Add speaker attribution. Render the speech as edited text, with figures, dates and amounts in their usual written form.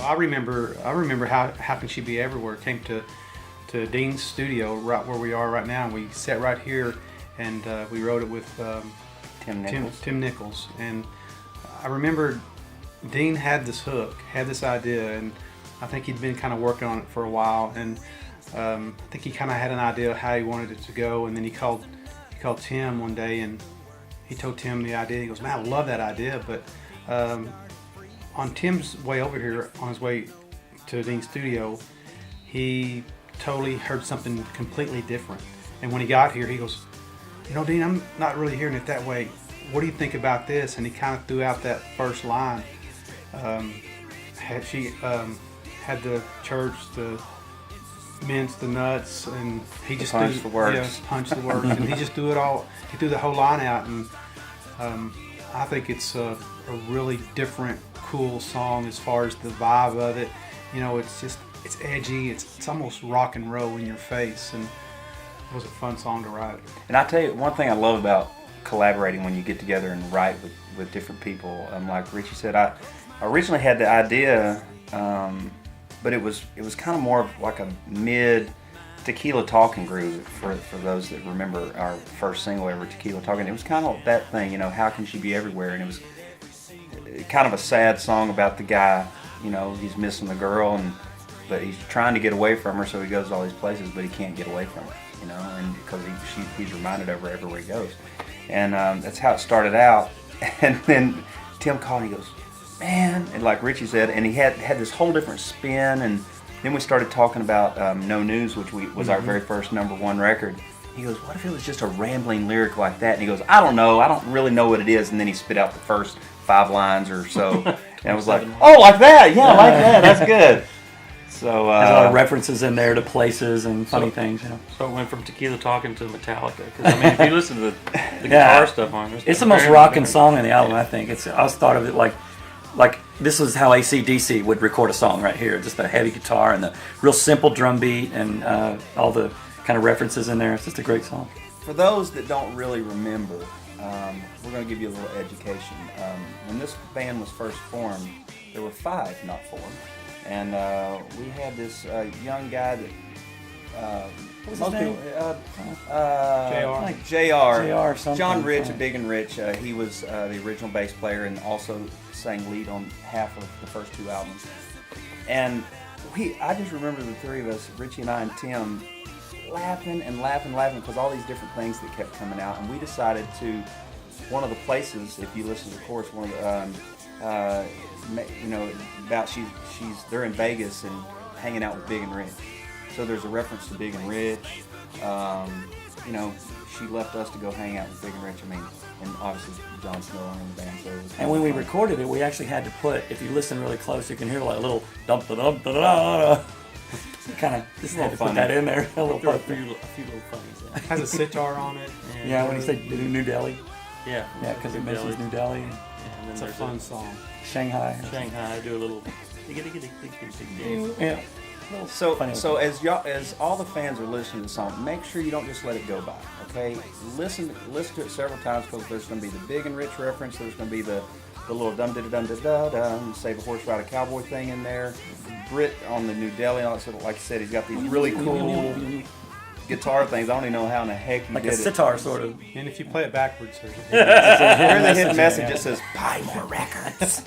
Speaker 1: I remember how can she be everywhere? Came to Dean's studio right where we are right now, and we sat right here, and we wrote it with Tim Nichols. And I remember Dean had this hook, had this idea, and I think he'd been kind of working on it for a while, and I think he kind of had an idea of how he wanted it to go, and then he called Tim one day, and he told Tim the idea. He goes, "Man, I love that idea," but on Tim's way over here, on his way to Dean's studio, he totally heard something completely different. And when he got here, he goes, "You know, Dean, I'm not really hearing it that way. What do you think about this?" And he kind of threw out that first line. Had the church, the mince, the nuts, and he just
Speaker 2: punch the works.
Speaker 1: Yeah, punch the works, and he just threw it all. He threw the whole line out, and I think it's a really different, cool song as far as the vibe of it. You know, it's edgy. It's almost rock and roll in your face, and it was a fun song to write.
Speaker 2: And I tell you, one thing I love about collaborating when you get together and write with different people. Like Richie said, I originally had the idea, but it was kind of more of like a mid Tequila Talking groove for those that remember our first single ever, Tequila Talking. It was kind of that thing, you know, how can she be everywhere? And it was kind of a sad song about the guy, you know, he's missing the girl, but he's trying to get away from her, so he goes to all these places, but he can't get away from her, you know, and because he's reminded of her everywhere he goes. And that's how it started out. And then Tim called and he goes, "Man," and like Richie said, and he had this whole different spin. And then we started talking about No News, which was our very first #1 record. He goes, "What if it was just a rambling lyric like that?" And he goes, "I don't know. I don't really know what it is." And then he spit out the first 5 lines or so. And I was like, "Oh, like that? Yeah, like that. That's good." So
Speaker 3: there's a lot of references in there to places and funny things, you know.
Speaker 4: So it went from Tequila Talking to Metallica. Because I mean, if you listen to the guitar stuff on it,
Speaker 3: it's the most rockin' song in the album. I think I always thought of it like this was how AC/DC would record a song right here. Just a heavy guitar and the real simple drum beat and all the kind of references in there. It's just a great song.
Speaker 2: For those that don't really remember, we're going to give you a little education. When this band was first formed, there were 5, not 4. And we had this young guy that
Speaker 3: what was his name?
Speaker 2: JR.
Speaker 3: something.
Speaker 2: John Rich of Big and Rich. He was the original bass player and also sang lead on half of the first 2 albums. And I just remember the 3 of us, Richie and I and Tim, laughing because all these different things that kept coming out. And we decided to, one of the places, if you listen to the chorus, one of the you know, about they're in Vegas and hanging out with Big and Rich. So there's a reference to Big and Rich. You know, she left us to go hang out with Big and Rich. I mean, and obviously John Snow in the band. So it was
Speaker 3: and when we recorded it, we actually had to put, if you listen really close, you can hear like a little dum da dum da da da. Kind of just had to put that in there. A few little funnies.
Speaker 1: It has a sitar on it.
Speaker 3: Yeah, when you say New Delhi.
Speaker 4: Yeah,
Speaker 3: because it mentions New Delhi.
Speaker 4: And then
Speaker 1: It's a fun song.
Speaker 3: Shanghai.
Speaker 4: Shanghai, do a little.
Speaker 3: Yeah.
Speaker 2: So as all the fans are listening to the song, make sure you don't just let it go by. Okay, listen to it several times, because there's going to be the Big and Rich reference. There's going to be the little dum da dum da da da, save a horse ride a cowboy thing in there. Britt on the New Delhi, and all that stuff. Like I said, he's got these really cool guitar things. I don't even know how in the heck he
Speaker 3: like
Speaker 2: did
Speaker 3: a sitar sort of.
Speaker 1: And if you play it backwards, there's
Speaker 2: Here's the hidden message. It says, "Buy more records."